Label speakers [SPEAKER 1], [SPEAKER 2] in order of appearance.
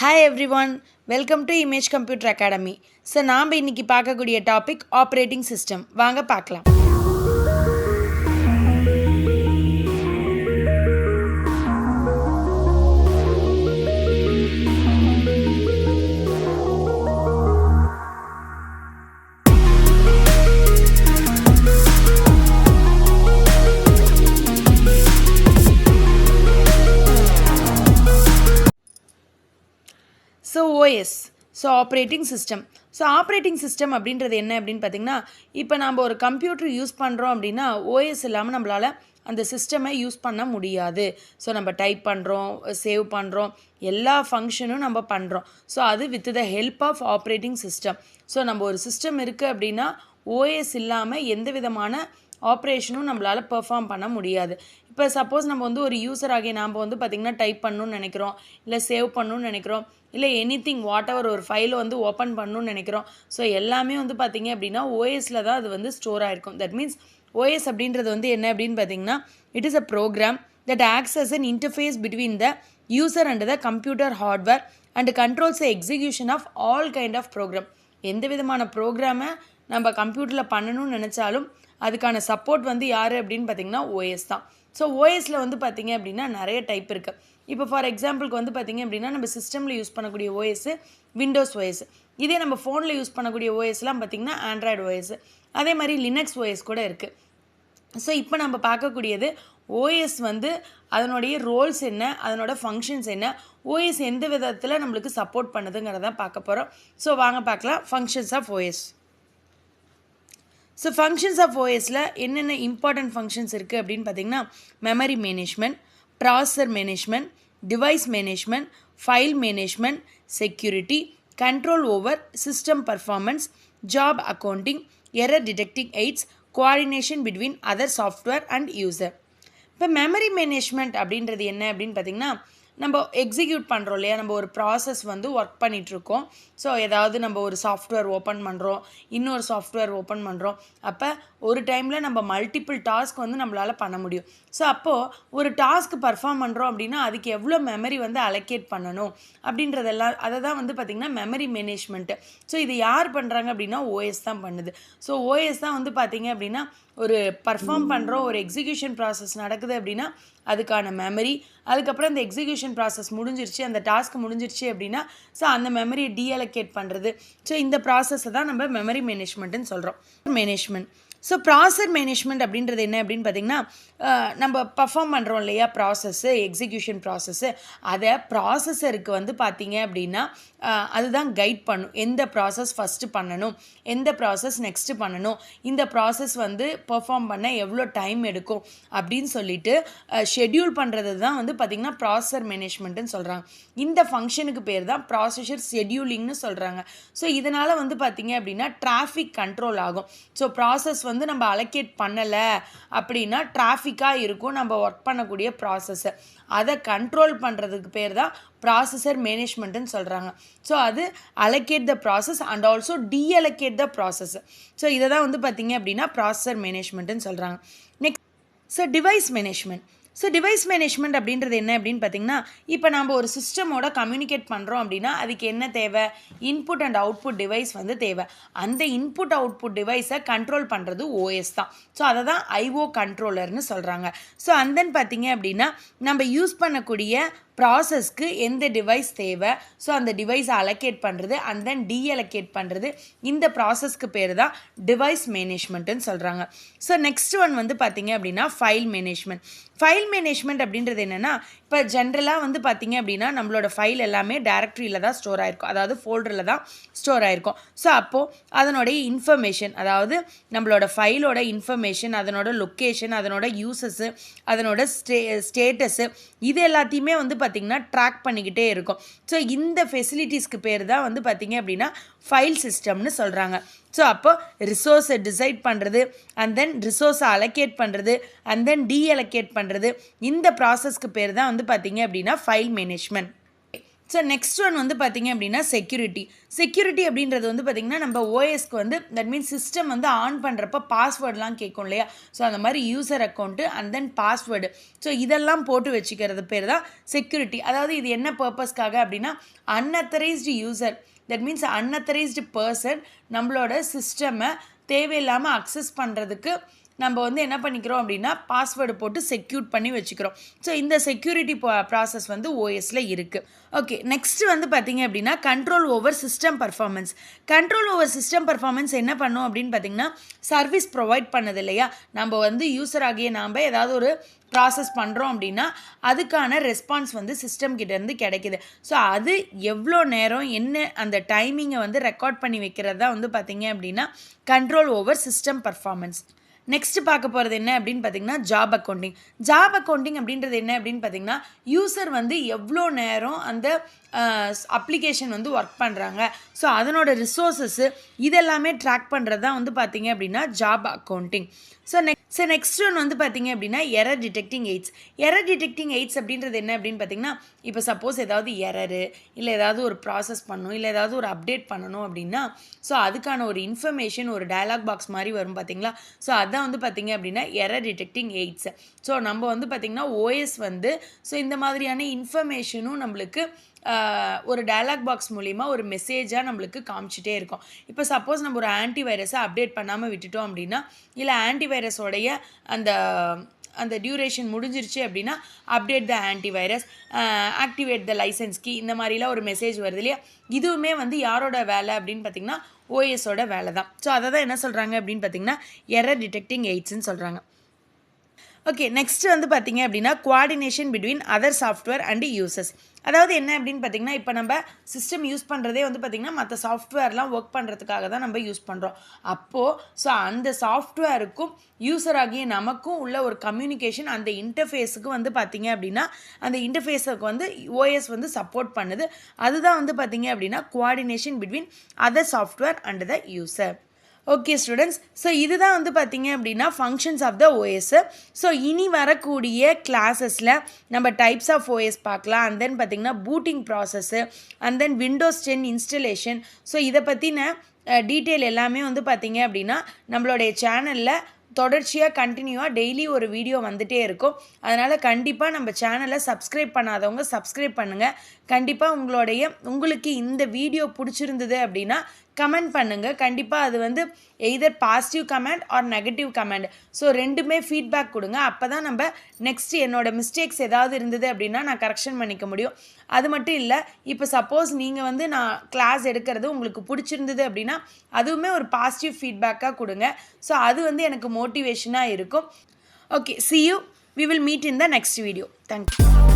[SPEAKER 1] Hi everyone, welcome to Image Computer Academy. So நாம் இன்னைக்கு பார்க்கக்கூடிய டாபிக் ஆப்ரேட்டிங் சிஸ்டம். வாங்க பார்க்கலாம். OS operating system. Operating system அப்படின்றது என்ன அப்படின்னு பார்த்தீங்கன்னா, இப்போ நம்ம ஒரு கம்ப்யூட்டர் யூஸ் பண்ணுறோம் அப்படின்னா ஓஎஸ் இல்லாமல் நம்மளால் அந்த சிஸ்டமை யூஸ் பண்ண முடியாது. நம்ம டைப் பண்ணுறோம், சேவ் பண்ணுறோம், எல்லா ஃபங்க்ஷனும் நம்ம பண்ணுறோம். அது with the help of operating system. நம்ம ஒரு சிஸ்டம் இருக்குது அப்படின்னா ஓஎஸ் இல்லாமல் எந்த விதமான ஆப்ரேஷனும் நம்மளால் பெர்ஃபார்ம் பண்ண முடியாது. இப்போ சப்போஸ் நம்ம ஒரு யூஸர் ஆகிய நாம் பார்த்திங்கன்னா டைப் பண்ணணும்னு நினைக்கிறோம், இல்லை சேவ் பண்ணணும்னு நினைக்கிறோம், இல்லை எனிதிங் வாட் எவர் ஒரு ஃபைலை ஓப்பன் பண்ணணும்னு நினைக்கிறோம். எல்லாமே பார்த்திங்க அப்படின்னா ஓஎஸில் தான் அது ஸ்டோர் ஆகிருக்கும். தட் மீன்ஸ் ஓஎஸ் அப்படின்றது என்ன அப்படின்னு பார்த்திங்கன்னா, it is a program that acts as an interface between the user and the computer hardware and controls the execution of all kind of program. எந்த விதமான ப்ரோக்ராமை நம்ம கம்ப்யூட்டரில் பண்ணணும்னு நினச்சாலும் அதுக்கான சப்போர்ட் யார் அப்படின்னு பார்த்திங்கன்னா ஓஎஸ் தான். ஓஎஸில் பார்த்திங்க அப்படின்னா நிறைய டைப் இருக்குது. இப்போ ஃபார் எக்ஸாம்பிளுக்கு பார்த்திங்க அப்படின்னா நம்ம சிஸ்டமில் யூஸ் பண்ணக்கூடிய ஓஎஸ் விண்டோஸ் ஓஎஸ். இதே நம்ம ஃபோனில் யூஸ் பண்ணக்கூடிய ஓஎஸ்லாம் பார்த்திங்கன்னா ஆண்ட்ராய்டு ஓஎஸ். அதே மாதிரி லினக்ஸ் ஓஎஸ் கூட இருக்குது. இப்போ நம்ம பார்க்கக்கூடியது ஓஎஸ் அதனுடைய ரோல்ஸ் என்ன, அதனோட ஃபங்க்ஷன்ஸ் என்ன, ஓஎஸ் எந்த விதத்தில் நம்மளுக்கு சப்போர்ட் பண்ணுதுங்கிறதான் பார்க்க போகிறோம். வாங்க பார்க்கலாம் functions of OS. Functions of ஓஎஸில் என்னென்ன இம்பார்ட்டன்ட் ஃபங்க்ஷன்ஸ் இருக்குது அப்படின்னு பார்த்திங்கன்னா, memory management, processor management, device management, file management, security, control over system performance, job accounting, error detecting aids, coordination between other software and user. இப்போ memory management அப்படின்றது என்ன அப்படின்னு பார்த்திங்கன்னா, நம்ம எக்ஸிக்யூட் பண்ணுறோம் இல்லையா, நம்ம ஒரு ப்ராசஸ் ஒர்க் பண்ணிகிட்ருக்கோம். ஏதாவது நம்ம ஒரு சாஃப்ட்வேர் ஓப்பன் பண்ணுறோம், இன்னொரு சாஃப்ட்வேர் ஓப்பன் பண்ணுறோம். அப்போ ஒரு டைமில் நம்ம மல்டிபிள் டாஸ்க் நம்மளால் பண்ண முடியும். அப்போது ஒரு டாஸ்க் பர்ஃபார்ம் பண்ணுறோம் அப்படின்னா அதுக்கு எவ்வளோ மெமரி அலோகேட் பண்ணணும் அப்படின்றதெல்லாம் அதை தான் பார்த்திங்கன்னா மெமரி மேனேஜ்மெண்ட்டு. இது யார் பண்ணுறாங்க அப்படின்னா ஓஎஸ் தான் பண்ணுது. ஓஎஸ் தான் பார்த்திங்க அப்படின்னா ஒரு பர்ஃபார்ம் பண்ணுறோம், ஒரு எக்ஸிக்யூஷன் ப்ராசஸ் நடக்குது அப்படின்னா அதுக்கான மெமரி, அதுக்கப்புறம் அந்த எக்ஸிக்யூஷன் ப்ராசஸ் முடிஞ்சிருச்சு, அந்த டாஸ்க் முடிஞ்சிருச்சு அப்படின்னா அந்த மெமரியை டீஅலோகேட் பண்ணுறது. இந்த ப்ராசஸை தான் நம்ம மெமரி மேனேஜ்மெண்ட்டுன்னு சொல்கிறோம். மேனேஜ்மெண்ட் ப்ராசஸர் மேனேஜ்மெண்ட் அப்படின்றது என்ன அப்படின்னு பார்த்திங்கன்னா, நம்ம பர்ஃபார்ம் பண்ணுறோம் இல்லையா ப்ராசஸ்ஸு, எக்ஸிக்யூஷன் ப்ராசஸ்ஸு, அதை ப்ராசஸருக்கு பார்த்திங்க அப்படின்னா அதுதான் கைட் பண்ணும். எந்த ப்ராசஸ் ஃபஸ்ட்டு பண்ணணும், எந்த ப்ராசஸ் நெக்ஸ்ட்டு பண்ணணும், இந்த ப்ராசஸ் பெர்ஃபார்ம் பண்ண எவ்வளோ டைம் எடுக்கும் அப்படின்னு சொல்லிட்டு ஷெட்யூல் பண்ணுறது தான் பார்த்திங்கன்னா ப்ராசஸர் மேனேஜ்மெண்ட்டுன்னு சொல்கிறாங்க. இந்த ஃபங்க்ஷனுக்கு பேர் தான் ப்ராசஸர் ஷெட்யூலிங்னு சொல்கிறாங்க. இதனால் பார்த்திங்க அப்படின்னா டிராஃபிக் கண்ட்ரோல் ஆகும். ப்ராசஸ் நம்ம அலோகேட் பண்ணலை அப்படின்னா டிராஃபிக்காக இருக்கும் நம்ம ஒர்க் பண்ணக்கூடிய ப்ராசஸ்ஸை. அதை கண்ட்ரோல் பண்ணுறதுக்கு பேர் தான் ப்ராசஸர் மேனேஜ்மெண்ட்டுன்னு சொல்கிறாங்க. அது allocate the process and also deallocate the process. இதை தான் பார்த்திங்க அப்படின்னா ப்ராசஸர் மேனேஜ்மெண்ட்டுன்னு சொல்கிறாங்க. Next device management. Device management அப்படின்றது என்ன அப்படின்னு பார்த்திங்கன்னா, இப்போ நம்ம ஒரு சிஸ்டமோட கம்யூனிகேட் பண்ணுறோம் அப்படின்னா அதுக்கு என்ன தேவை, இன்புட் அண்ட் அவுட்புட் டிவைஸ் தேவை. அந்த இன்புட் அவுட்புட் டிவைஸை கண்ட்ரோல் பண்ணுறது ஓஎஸ் தான். அதை தான் ஐஓ கண்ட்ரோலர்னு சொல்கிறாங்க. அண்ட் தென் பார்த்திங்க அப்படின்னா நம்ம யூஸ் பண்ணக்கூடிய ப்ராசஸ்க்கு எந்த டிவைஸ் தேவை, அந்த டிவைஸை அலோகேட் பண்ணுறது அண்ட் தென் டீஅலோகேட் பண்ணுறது, இந்த ப்ராசஸ்க்கு பேர் தான் டிவைஸ் மேனேஜ்மெண்ட்டுன்னு சொல்கிறாங்க. நெக்ஸ்ட் ஒன் பார்த்திங்க அப்படின்னா ஃபைல் மேனேஜ்மெண்ட். ஃபைல் மேனேஜ்மெண்ட் அப்படின்றது என்னென்னா, இப்போ ஜென்ரலாக பார்த்திங்க அப்படின்னா நம்மளோட ஃபைல் எல்லாமே டைரக்டரியில் தான் ஸ்டோர் ஆகிருக்கும், அதாவது ஃபோல்டரில் தான் ஸ்டோர் ஆகிருக்கும். அப்போது அதனுடைய இன்ஃபர்மேஷன், அதாவது நம்மளோட ஃபைலோட இன்ஃபர்மேஷன், அதனோட லொக்கேஷன், அதனோட யூசஸ்ஸு, அதனோட ஸ்டேட்டஸு, இது எல்லாத்தையுமே பார்த்திங்கன்னா ட்ராக் பண்ணிக்கிட்டே இருக்கும். இந்த ஃபெசிலிட்டிஸ்க்கு பேர் தான் பார்த்திங்க அப்படின்னா ஃபைல் சிஸ்டம்னு சொல்கிறாங்க. அப்போ ரிசோர்ஸை டிசைட் பண்ணுறது அண்ட் தென் ரிசோர்ஸை அலோகேட் பண்ணுறது அண்ட் தென் டீஅலோகேட் பண்ணுறது, இந்த ப்ராசஸ்க்கு பேர் தான் பார்த்திங்க அப்படின்னா file management. So next one வந்து பார்த்திங்க அப்படின்னா செக்யூரிட்டி அப்படின்றது வந்து பார்த்திங்கன்னா நம்ம ஓஎஸ்க்கு வந்து தட் மீன்ஸ் சிஸ்டம் வந்து ஆன் பண்ணுறப்ப பாஸ்வேர்ட்லாம் கேட்கும் இல்லையா, ஸோ அந்த மாதிரி user account and then password, so இதெல்லாம் போட்டு வச்சுக்கிறது பேர் தான் செக்யூரிட்டி. அதாவது இது என்ன பர்பஸ்க்காக அப்படின்னா அன்அத்தரைஸ்டு யூசர் தட் மீன்ஸ் அன்அத்தரைஸ்டு பர்சன் நம்மளோட சிஸ்டமை தேவையில்லாமல் அக்சஸ் பண்ணுறதுக்கு நம்ம வந்து என்ன பண்ணிக்கிறோம் அப்படின்னா பாஸ்வேர்டு போட்டு செக்யூர் பண்ணி வச்சுக்கிறோம். ஸோ இந்த செக்யூரிட்டி ப்ராசஸ் வந்து ஓஎஸில் இருக்குது. ஓகே, நெக்ஸ்ட் வந்து பார்த்திங்க அப்படின்னா கண்ட்ரோல் ஓவர் சிஸ்டம் பர்ஃபார்மன்ஸ் என்ன பண்ணோம் அப்படின்னு பார்த்திங்கன்னா சர்வீஸ் ப்ரொவைட் பண்ணது இல்லையா, நம்ம வந்து யூசர் ஆகிய நாம் ஏதாவது ஒரு ப்ராசஸ் பண்ணுறோம் அப்படின்னா அதுக்கான ரெஸ்பான்ஸ் வந்து சிஸ்டம் கிட்டேருந்து கிடைக்கிது. ஸோ அது எவ்வளோ நேரம் என்ன அந்த டைமிங்கை வந்து ரெக்கார்ட் பண்ணி வைக்கிறது தான் வந்து பார்த்திங்க அப்படின்னா control over system performance. Next பார்க்க போகிறது என்ன அப்படின்னு பார்த்தீங்கன்னா ஜாப் அக்கௌண்டிங் அப்படின்றது என்ன அப்படின்னு பார்த்தீங்கன்னா யூசர் வந்து எவ்வளோ நேரம் அந்த அப்ளிகேஷன் வந்து ஒர்க் பண்ணுறாங்க, ஸோ அதனோட ரிசோர்ஸஸ்ஸு இதெல்லாமே ட்ராக் பண்ணுறது தான் வந்து பார்த்திங்க அப்படின்னா job accounting. So next one வந்து பார்த்திங்க அப்படின்னா எரர் டிடெக்டிங் எய்ட்ஸ் அப்படின்றது என்ன அப்படின்னு பார்த்திங்கன்னா இப்போ சப்போஸ் ஏதாவது எரரு இல்லை ஏதாவது ஒரு ப்ராசஸ் பண்ணணும் இல்லை ஏதாவது ஒரு அப்டேட் பண்ணணும் அப்படின்னா ஸோ அதுக்கான ஒரு இன்ஃபர்மேஷன் ஒரு டயலாக் பாக்ஸ் மாதிரி வரும் பார்த்திங்களா, ஸோ அதான் வந்து பார்த்திங்க அப்படின்னா எரர் டிடெக்டிங் எய்ட்ஸ். ஸோ நம்ம வந்து பார்த்திங்கன்னா ஓஎஸ் வந்து ஸோ இந்த மாதிரியான இன்ஃபர்மேஷனும் நம்மளுக்கு ஒரு டயலாக் பாக்ஸ் மூலிமா ஒரு மெசேஜாக நம்மளுக்கு காமிச்சிட்டே இருக்கும். இப்போ சப்போஸ் நம்ம ஒரு ஆன்டிவைரஸை அப்டேட் பண்ணாமல் விட்டுட்டோம் அப்படின்னா இல்லை ஆன்டிவைரஸோடைய அந்த டியூரேஷன் முடிஞ்சிருச்சு அப்படின்னா update the antivirus, activate the licence key, இந்த மாதிரிலாம் ஒரு மெசேஜ் வருது இல்லையா, இதுவுமே வந்து யாரோட வேலை அப்படின்னு பார்த்திங்கன்னா ஓஎஸோட வேலை தான். ஸோ அதை தான் என்ன சொல்கிறாங்க அப்படின்னு பார்த்திங்கன்னா எரர் டிடெக்டிங் எய்ட்ஸ்ன்னு சொல்கிறாங்க. ஓகே, நெக்ஸ்ட் வந்து பார்த்திங்க அப்படின்னா coordination between other software and users. அதாவது என்ன அப்படின்னு பார்த்திங்கன்னா இப்போ நம்ம சிஸ்டம் யூஸ் பண்ணுறதே வந்து பார்த்திங்கன்னா மற்ற சாஃப்ட்வேர்லாம் ஒர்க் பண்ணுறதுக்காக தான் நம்ம யூஸ் பண்ணுறோம். அப்போது ஸோ அந்த சாஃப்ட்வேருக்கும் யூசர் ஆகிய நமக்கும் உள்ள ஒரு கம்யூனிகேஷன் அந்த இன்டர்ஃபேஸுக்கு வந்து பார்த்திங்க அப்படின்னா அந்த இன்டர்ஃபேஸுக்கு வந்து ஓஎஸ் வந்து சப்போர்ட் பண்ணுது. அதுதான் வந்து பார்த்திங்க அப்படின்னா coordination between other software and the user. Okay students, so இதுதான் வந்து பார்த்திங்க அப்படின்னா functions of the OS. So இனி வரக்கூடிய கிளாஸஸில் நம்ம டைப்ஸ் ஆஃப் ஓஎஸ் பார்க்கலாம். அண்ட் தென் பார்த்திங்கன்னா booting process and then Windows 10 installation. So இதை பற்றின டீட்டெயில் எல்லாமே வந்து பார்த்திங்க அப்படின்னா நம்மளுடைய சேனலில் தொடர்ச்சியாக கண்டினியூவாக டெய்லி ஒரு வீடியோ வந்துகிட்டே இருக்கும். அதனால் கண்டிப்பாக நம்ம சேனலை சப்ஸ்கிரைப் பண்ணாதவங்க சப்ஸ்கிரைப் பண்ணுங்கள். கண்டிப்பாக உங்களுக்கு இந்த வீடியோ பிடிச்சிருந்தது அப்படின்னா கமெண்ட் பண்ணுங்கள். கண்டிப்பாக அது வந்து either positive comment R negative comment, so ரெண்டுமே ஃபீட்பேக் கொடுங்க. அப்போ தான் நம்ம நெக்ஸ்ட் என்னோடய மிஸ்டேக்ஸ் ஏதாவது இருந்தது அப்படின்னா நான் கரெக்ஷன் பண்ணிக்க முடியும். அது மட்டும் இல்லை, இப்போ சப்போஸ் நீங்கள் வந்து நான் கிளாஸ் எடுக்கிறது உங்களுக்கு பிடிச்சிருந்தது அப்படின்னா அதுவுமே ஒரு பாசிட்டிவ் ஃபீட்பேக்காக கொடுங்க. ஸோ அது வந்து எனக்கு மோட்டிவேஷனாக இருக்கும். Okay, see you. We will meet in the next video. Thank you.